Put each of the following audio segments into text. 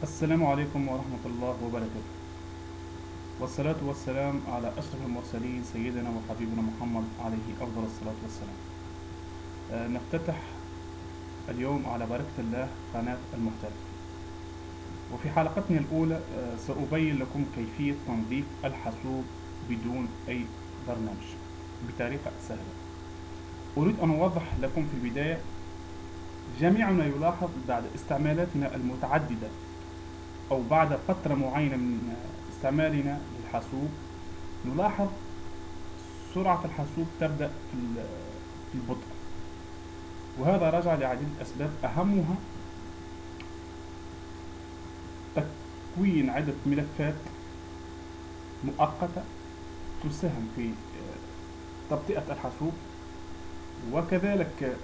السلام عليكم ورحمة الله وبركاته، والصلاة والسلام على أشرف المرسلين سيدنا وحبيبنا محمد عليه أفضل الصلاة والسلام. نفتتح اليوم على بركة الله قناة المحترف، وفي حلقتنا الأولى سأبين لكم كيفية تنظيف الحاسوب بدون أي برنامج بطريقة سهلة. أريد أن أوضح لكم في البداية، جميعنا يلاحظ بعد استعمالاتنا المتعددة أو بعد فترة معينة من استعمالنا للحاسوب، نلاحظ سرعة الحاسوب تبدأ في البطء، وهذا راجع لعدة أسباب أهمها تكوين عدة ملفات مؤقتة تساهم في تبطئة الحاسوب، وكذلك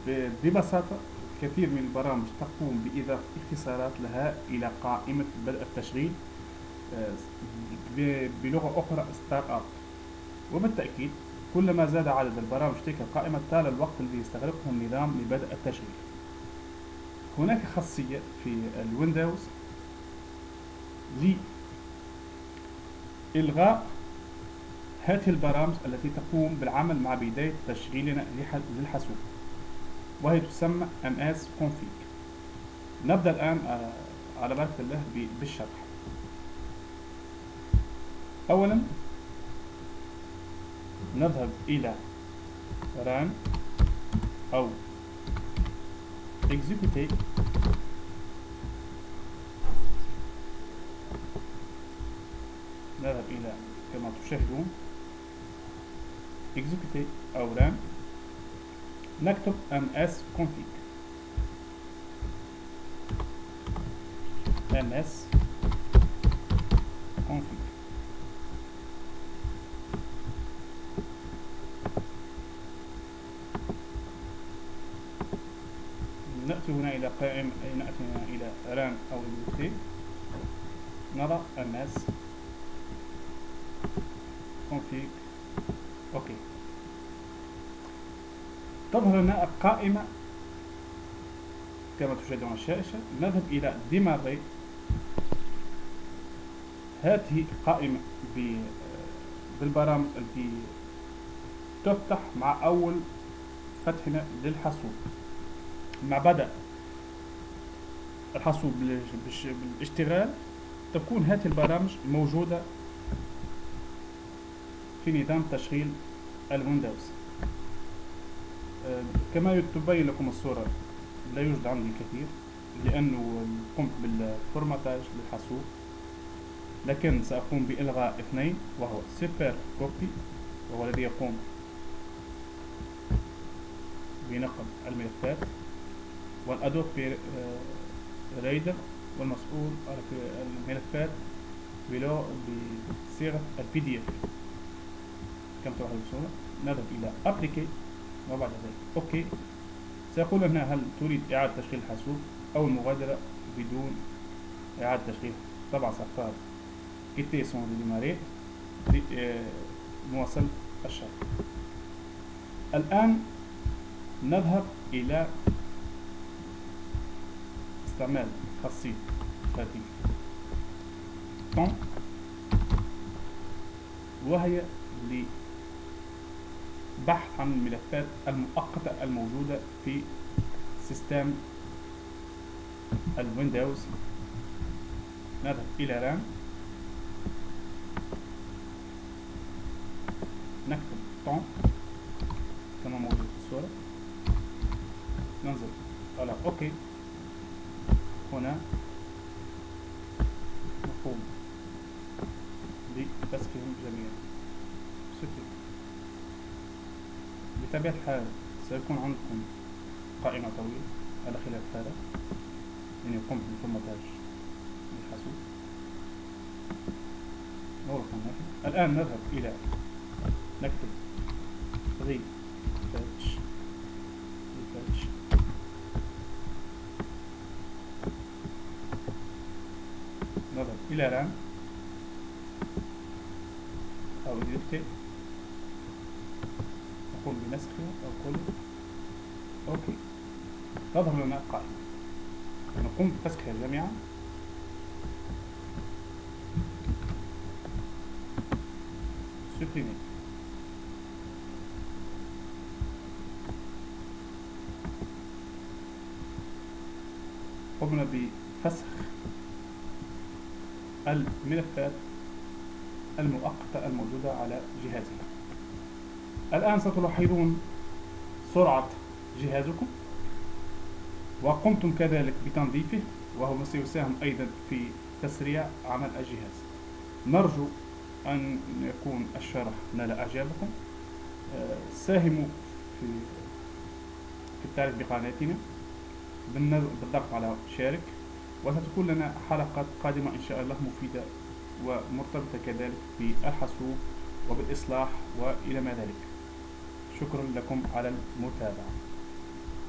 ببساطة كثير من البرامج تقوم بإضافة اختصارات لها إلى قائمة بدء التشغيل، بلغة أخرى ستارت أب. وبالتأكيد كلما زاد عدد البرامج تلك القائمة طال الوقت الذي يستغرقه النظام لبدء التشغيل. هناك خاصية في الويندوز لإلغاء هذه البرامج التي تقوم بالعمل مع بداية تشغيلنا للحاسوب، وهي تسمى MS config. نبدأ الآن على بركة الله بالشرح. أولا نذهب إلى run أو execute. نذهب إلى كما تشاهدون execute أو run، نكتب ms config نأتي هنا إلى قائمة، نأتي هنا إلى run أو execute، نضع ms config اوكي. تظهر لنا القائمة كما تشاهدون على الشاشة. نذهب إلى ديماري. هذه القائمة بالبرامج التي تفتح مع أول فتحنا للحاسوب، مع بدء الحاسوب بالاشتغال تكون هذه البرامج موجودة في نظام تشغيل الويندوز. كما تبين لكم الصورة، لا يوجد عندي الكثير لأنه قمت بالفورماتاج للحاسوب، لكن سأقوم بإلغاء اثنين، وهو سوبر كوبي وهو الذي يقوم بنقل الملفات، والأدوب ريدر والمسؤول عن الملفات بصيغة PDF كما تلاحظون الصورة. نذهب إلى أبليكي وبعد ذلك أوكي. سيقول لنا هل تريد إعادة تشغيل الحاسوب أو المغادرة بدون إعادة تشغيل. طبعا سأختار quitter sans démarrer لمواصلة الشرح. الآن نذهب إلى استعمال خاصية هذه طن، وهي لبحث عن الملفات المؤقتة الموجودة في سيستم الويندوز. نذهب إلى رام، نكتب طن كما موجود في الصورة، ننزل على أوكي. هنا نقوم بتسخين جميعا. بطبيعة الحال سيكون عندكم قائمة طويلة على خلاف هذا، يعني يقوم بالفورماتاج للحاسوب. الآن نذهب إلى نكتب refresh. نذهب إلى رام أو execute، نقوم بنسخه أو كله أوكي. تظهر لنا القائمة، نقوم بفسخها جميعا supprimer. قمنا بفسخ الملفات المؤقتة الموجودة على جهازنا. الآن ستلاحظون سرعة جهازكم، وقمتم كذلك بتنظيفه، وهو سيساهم أيضا في تسريع عمل الجهاز. نرجو أن يكون الشرح نال إعجابكم. ساهموا في التعريف بقناتنا بالضغط على شارك، وستكون لنا حلقات قادمة إن شاء الله مفيدة ومرتبطة كذلك بالحاسوب وبالإصلاح وإلى ما ذلك. شكرا لكم على المتابعة.